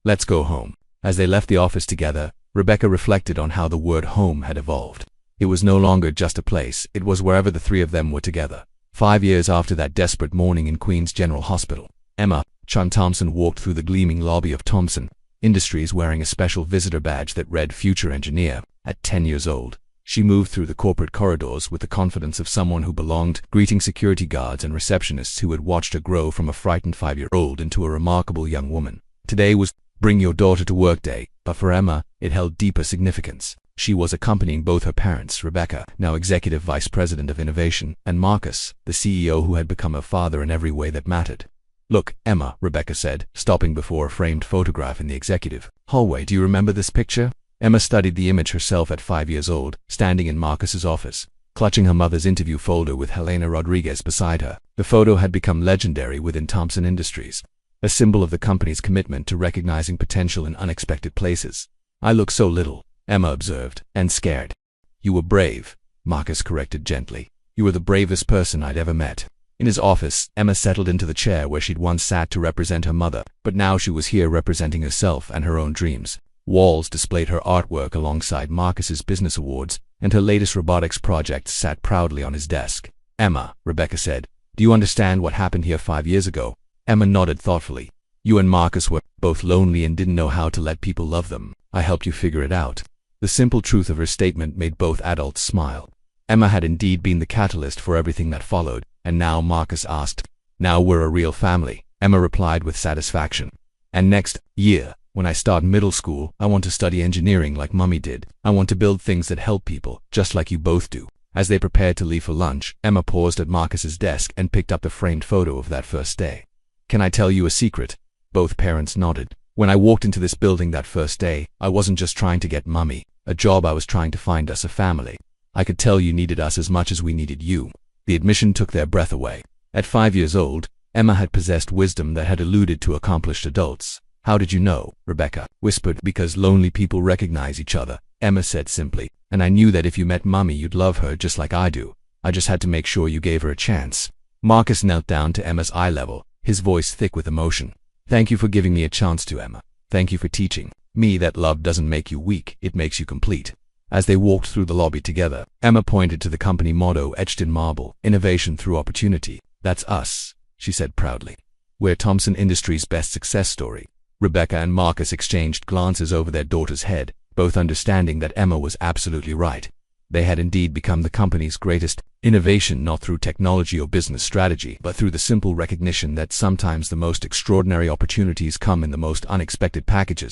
"Let's go home." As they left the office together, Rebecca reflected on how the word home had evolved. It was no longer just a place, it was wherever the three of them were together. 5 years after that desperate morning in Queens General Hospital, Emma Chun Thompson walked through the gleaming lobby of Thompson Industries wearing a special visitor badge that read Future Engineer. At 10 years old, she moved through the corporate corridors with the confidence of someone who belonged, greeting security guards and receptionists who had watched her grow from a frightened 5-year-old into a remarkable young woman. Today was Bring Your Daughter to Work Day, but for Emma, it held deeper significance. She was accompanying both her parents, Rebecca, now Executive Vice President of Innovation, and Marcus, the CEO who had become her father in every way that mattered. "Look, Emma," Rebecca said, stopping before a framed photograph in the executive hallway. "Do you remember this picture?" Emma studied the image herself at 5 years old, standing in Marcus's office, clutching her mother's interview folder with Helena Rodriguez beside her. The photo had become legendary within Thompson Industries, a symbol of the company's commitment to recognizing potential in unexpected places. "I look so little," Emma observed, "and scared." "You were brave," Marcus corrected gently. "You were the bravest person I'd ever met." In his office, Emma settled into the chair where she'd once sat to represent her mother, but now she was here representing herself and her own dreams. Walls displayed her artwork alongside Marcus's business awards, and her latest robotics project sat proudly on his desk. "Emma," Rebecca said, "do you understand what happened here 5 years ago?" Emma nodded thoughtfully. "You and Marcus were both lonely and didn't know how to let people love them. I helped you figure it out." The simple truth of her statement made both adults smile. Emma had indeed been the catalyst for everything that followed, and now Marcus asked, "Now we're a real family," Emma replied with satisfaction. "And next year, when I start middle school, I want to study engineering like Mummy did. I want to build things that help people, just like you both do." As they prepared to leave for lunch, Emma paused at Marcus's desk and picked up the framed photo of that first day. "Can I tell you a secret?" Both parents nodded. "When I walked into this building that first day, I wasn't just trying to get Mummy a job, I was trying to find us a family. I could tell you needed us as much as we needed you." The admission took their breath away. At 5 years old, Emma had possessed wisdom that had eluded to accomplished adults. "How did you know?" Rebecca whispered. "Because lonely people recognize each other," Emma said simply. "And I knew that if you met Mummy, you'd love her just like I do. I just had to make sure you gave her a chance." Marcus knelt down to Emma's eye level, his voice thick with emotion. "Thank you for giving me a chance to, Emma. Thank you for teaching me that love doesn't make you weak, it makes you complete." As they walked through the lobby together, Emma pointed to the company motto etched in marble, "Innovation through opportunity." "That's us," she said proudly. "We're Thompson Industries' best success story." Rebecca and Marcus exchanged glances over their daughter's head, both understanding that Emma was absolutely right. They had indeed become the company's greatest innovation, not through technology or business strategy, but through the simple recognition that sometimes the most extraordinary opportunities come in the most unexpected packages.